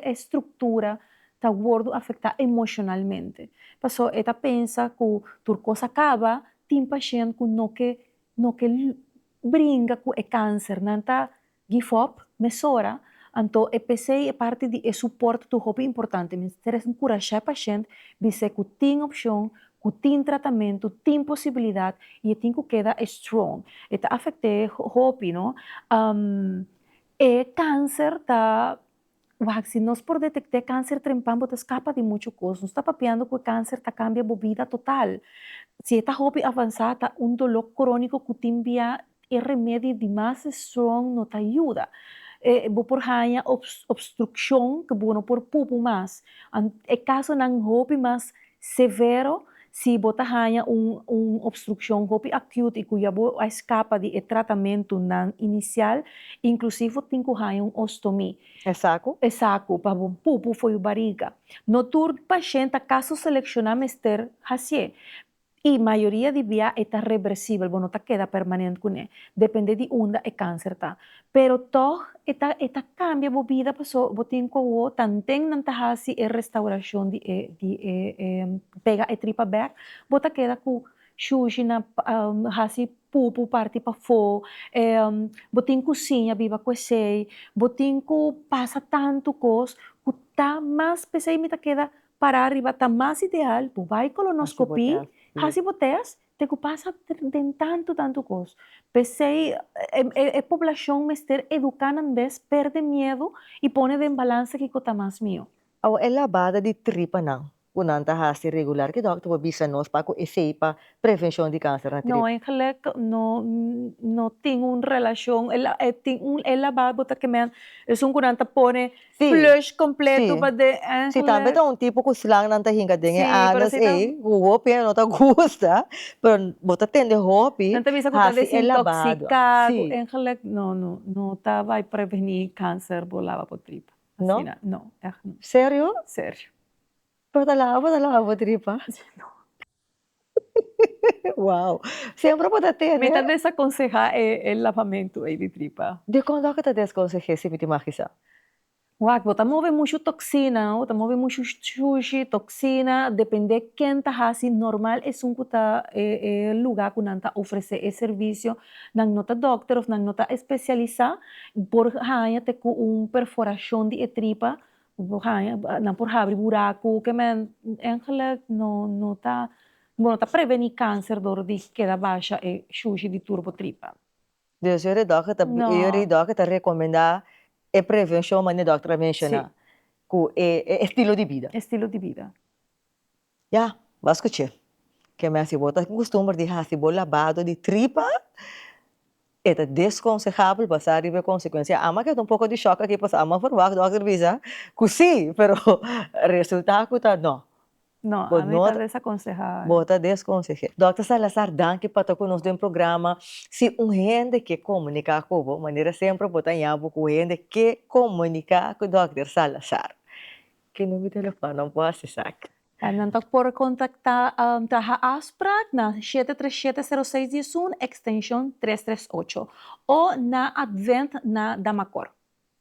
a estrutura, está gordo, afeta emocionalmente. Passou, ela pensa que a coisa acaba, tem paciente que não que brinca com o câncer, não está give up, mesora. Então, eu pensei, parte de suporte do hobby importante, mas ter encorajar o paciente, dizer que tem opção, que tem tratamento, tem possibilidade, e tem que quedar strong. Está afetando o hobby, não? Câncer está... Se nós por detectar câncer trempando, escapa de muitas coisas. Nós está papiando que o câncer está cambia a vida total. se está hobby avanzada, un dolor crónico que timbia el remedio de más strong no te ayuda. Bo por hanya obstrucción que bueno por pupo más. El caso ng hobby más severo si bota hanya obstrucción hobby acute e cuya bo a escapa de tratamento nan inicial, inclusive tinko hanya ostomy. É saco? Exato, para o pupo foi o barriga. No tur paciente, caso selecionar mester hasie. E maioria de via está reversível, não tá queda permanente com ele. Depende de onde é câncer tá. Pero toch eta cambia a vida passou, botin ko o tanteng nanta hasi e restauração pega e tripa back, bota queda com sushi na hasi pupu parte pa fo, botin cozinha viva com sei, botin ko passa tanto cos, que tá mais pesei me tá queda para arriba tá mais ideal, vai colonoscopia. Hasi boteas, te pasa de tanto cos. Pensei, a população mester educando en vez, perde miedo e pone de balance que cota mais mío. Ao é lavada de tripa não. Kunanta hasi regular que doctor vai bisa nós para para prevenção de câncer na tripa. No, en gelek, no tengo una relación, el lavabo que me es un curante pone Sí, flush completo sí. para de Si também tá tipo que slang nanta hinga dengue Sim, anos pero se o roupa não tá gusta, pero bota tende roupa, Tanta visa que está hasi é lavado. desintoxicado, Sí. en gelek, no está vai prevenir cáncer por lavabo tripa. No? Assim, no, echt no. Sério? Sério. Bota lava tripa. Uau. Sempre pode ter, Me está né? desaconsejar el lavamento de tripa. De quando que tá desconsegue se me te magisa? Uau, bota move muito toxina, bota move muito sushi, toxina, depende de quem tá assim, normal é um kuta lugar que nanta oferece esse serviço, nang nota doctor, nang nota especializada, por hanya te com perforação de tripa, por hanya, nang por abrir buraco, que men, eigenlijk no tá, bueno, tá prevenir câncer dor de queda baixa e sushi de turbo tripa. Deus, eu redoca tá recomendar é prevenção, mas a doutora menciona que é estilo de vida. Estilo de vida. Já, vas escutar. Que me hace botar costume de hacer lavado de tripa. É desconsejável passar a consequência. Ama que é pouco de choque aqui, passar ama por baixo, doctor visa. Que sim, pero resultado tá não. No, But a mí not- está desaconsejar. Bota desconsejar. Dr. Salazar, danke para estar conosco no programa. Se gente que comunica com você, maneira sempre botar em abo com gente que comunica com o Dr. Salazar. Que número de telefone não pode acessar? Nantok por contactar Taha Asprak na 7370611 extension 338 ou na Advent na Damacor,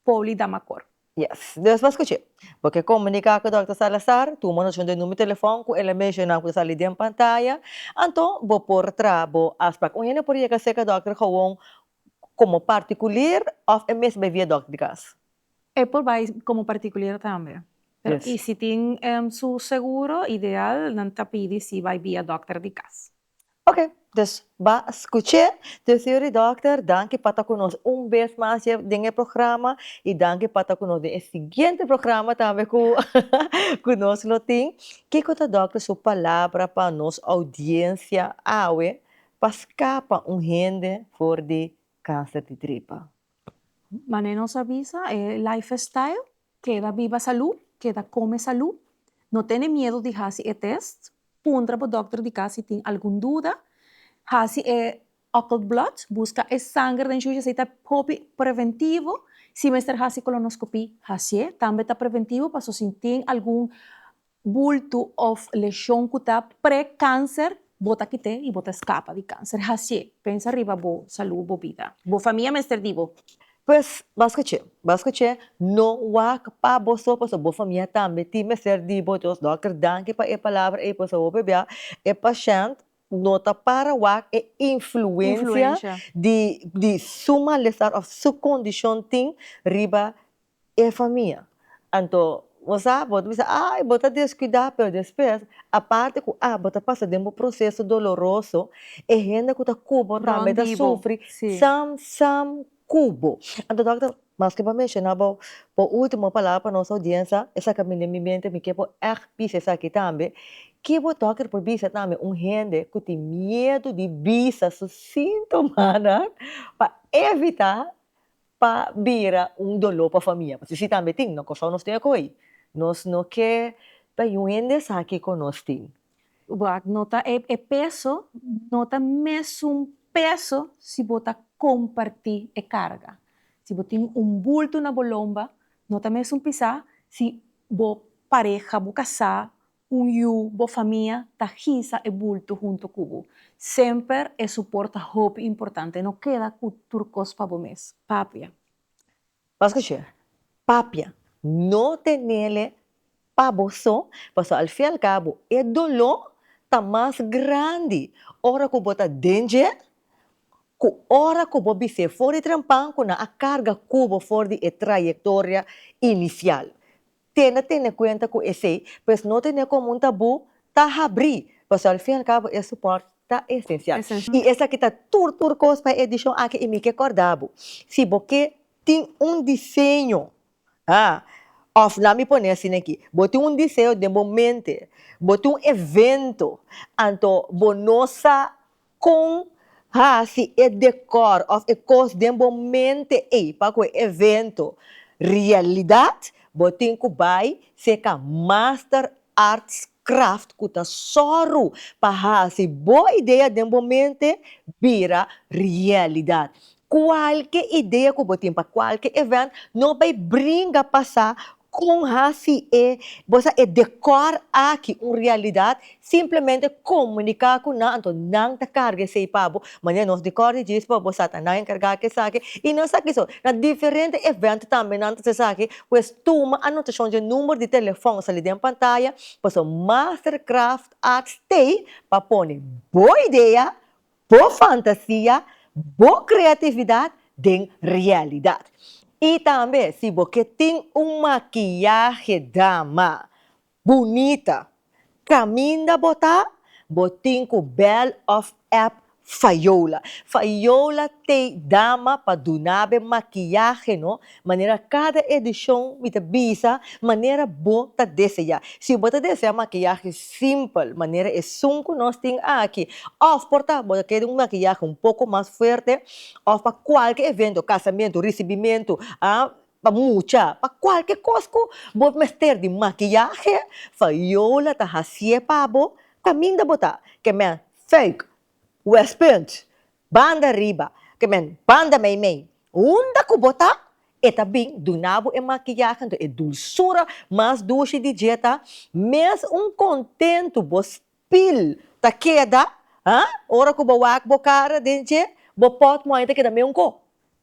Poli Damacor. Yes, Deus vai escutar. Porque comunicar com o Dr. Salazar, tu manda o número de telefone, que ele menciona que está ali em pantalla. Então, vou por trabo Asprak. Onde por aí que seca Dr. Gewoon como particular ou é mesmo via Dr. de casa? Apple vai como particular também. Pero, Yes. E se tem su seguro, ideal, não te pede se vai via doctor de casa. Ok, dus va a escuchar. Dus señor doctor, danke para conosco vez más en el programa y danke para conosco en el siguiente programa también con nos lo tiene. ¿Qué cosa doctor su palabra para nos audiencia awe para escapar gente por de cáncer de tripa? Mané nos avisa, lifestyle, queda viva salud, queda come salud, no tiene miedo de hacer el test, punta para doctor de casa si tiene alguna duda, hace occult blood, busca sangre de enxuja, si está preventivo, si me está hace colonoscopia, hace, también está preventivo, para si tiene algún bulto o lesión que está pre-cáncer, bota quite y bota escapa de cáncer, hace, pensa arriba, bo salud, bo vida, bo familia me está vivo. Pues, bascoche, no wak pa boso pa sa bo família também, time ser di botos, doctor, danke pa e palavra e pa sa bo bebia, e patient, nota para wak e influência de suma lesar of su condition ting riba e família. Então, você bota, ai, bota descuidar, pero depois, a parte que, bota passa de um processo doloroso, e gente que tá cubo também, tá sofre, sam, cubo. Então, doctor, mas que para mencionar, por última palavra para nossa audiência, essa que me mente, me quero echt pisa aqui também, que vou tocar por bisa também gente que tem medo de bisa so sintoma para evitar para virar dolor para a família. Porque se também tem, não só nós temos coi. Nós não quer para gente sabe que nós tem. Buat nota peso, nota mesmo peso se bota compartir a carga. Se você tem bulto na bolomba, nota mesmo pisar se bo pareja, bo casar, bo família, tá risa e bulto junto com sempre é suporta hope importante, não queda com turcos para o mês. Papia. Mas que papia, não tem nele para você, porque ao fim e ao cabo, o dolor está mais grande. Ora que você danger, que ora que você se for de trampão, com a carga que você for de trajetória inicial. Tenha em conta que esse, pois não tem como um tabu, está abrir, porque ao fim e ao cabo, o suporte está essencial. E essa aqui está tudo coisa para edição aqui e me que acordava. Se você tem desenho, lá me põe assim aqui, bote desenho de momento, bote evento, então, bonosa com se é decor, ou é coisa de momento, para o evento, realidade, bote que vai ser Master Arts Craft, que está soro, para se boa ideia de momento, vira realidade. Qualquer ideia que você tem para qualquer evento, não vai brincar passar com você decor aqui uma realidade, simplesmente comunicar com nós, então não te carga esse papo, mas nós decor diz para você não encargar que sabe e não sabe isso, na diferente evento também não se sabe, pois toma anotação de número de telefone ali dentro da pantalla, para Mastercraft Arts Day, para pôr boa ideia, boa fantasia, boa criatividade de realidade. E também, se você tem uma maquiagem dama bonita, caminha botar, botem com Bell of App Fayola. Fayola tem dama para donar maquiagem, não? Maneira cada edição me bisa, maneira bota desejar. Se bota desejar maquiagem simples, maneira é sunco nós tem aqui. Ou porta, bota quer maquiagem pouco mais forte, ou para qualquer evento, casamento, recebimento, para mucha, para qualquer coisa, bota mestre de maquiagem, Fayola tá hacia pabo, caminho da botar, que é fake. West Point, banda riba, que banda meio. Unda que botar, é também do nabo e maquiagem, é dulçura, mais doce de dieta, mas contento, bospil, tá queda, ora que boa cara, dente, bo pot moeda que também co.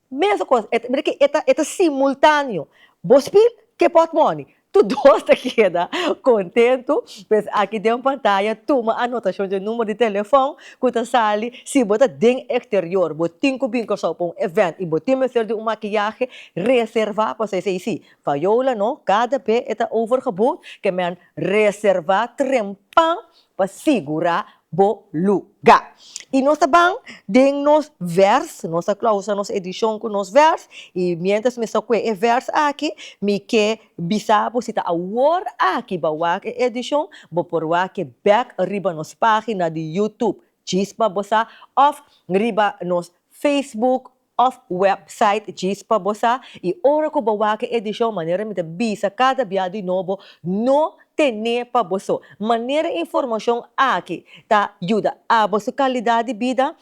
Mesma coisa, é simultâneo, bospil, que pot money. Tudo está queda contento, pois aqui tem uma pantalla, toma anotação de número de telefone, que está sali, se bota dentro exterior, botinho com binco só para um evento, e botinho mesmo de uma maquiagem, reservar, para você sim, Fayola, não, cada pé está overgeboot, que men reservar, trempão, para segurar bo lugar. E nós também temos vers, nossa cláusula, nossa edição com nos vers, e mientras me soque e vers aqui, me que bisabo se tá award aqui bawa que edição, bo por que back riba nos página de YouTube, Chispa Bossa, of riba nos Facebook, of website Chispa Bossa, e ora ko bawa que edição maneira me bisa cada dia de novo, no tener para você. Maneira informação aqui, tá? Ajuda a você qualidade de vida,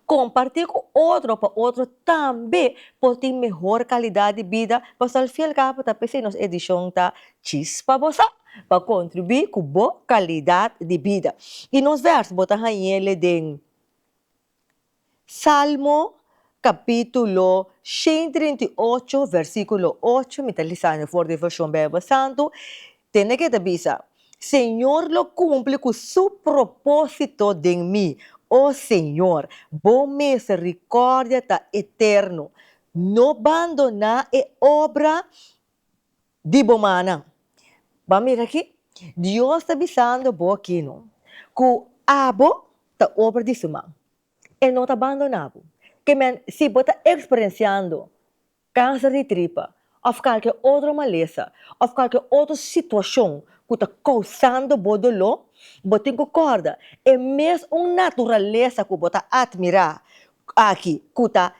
compartilhar com outro para outro também pode ter melhor qualidade de vida. Para ao fim e ao cabo, tá pensando na edição tá Chispa Bossa para contribuir com boa qualidade de vida. E nos versos botar aí ele de Salmo capítulo 138, versículo 8, me está listando for de versão Bíblia Santo. Tiene que te avisar, Señor lo cumple con su propósito de mí. Oh Señor, vos misericordia está eterno. No abandona a obra de bomana. Va mira aqui, Dios está avisando vos aqui, não? Que abo está obra de sua mão. Ele não está abandonado. Que se você está experienciando câncer de tripa, ou qualquer outra maleza, ou qualquer outra situação que está causando dolor, Botem concorda, é mesmo uma natureza que bota admirar aqui, kuta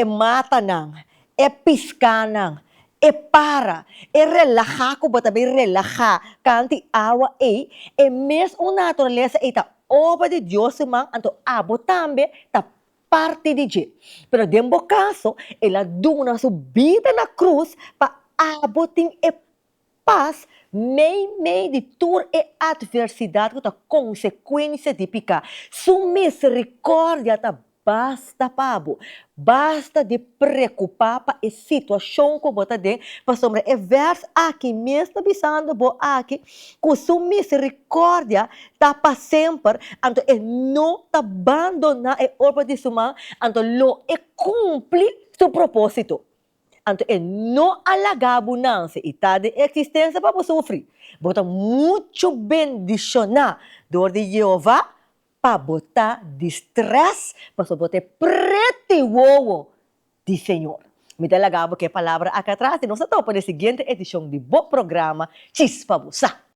mata não, é piscar não, é para, é relaxar, que bota bem relaxar, canti água é mesmo uma natureza e tá obra de Deus, man, então abo também tá parte de Deus. Pero dentro caso, ela deu uma subida na cruz para abo tem paz, meio de toda a adversidade, que a consequência de pecar. Sua misericórdia tá basta, Pabo. Basta de preocupar para a situação que você tem. Pastor, é verso aqui mesmo, pensando aqui, que sua misericórdia está para sempre. Então, ele não está abandonando a obra de sua mão. Então, ele cumpre seu propósito. Então, ele não alaga a abundância e está de existência para você sofrer. Bota muito bendicionar do de Jeová para botar de estresse, para botar preto de Senhor. Me dá que a palavra aqui atrás e nós estamos para a seguinte edição de bom programa Chispa Busa.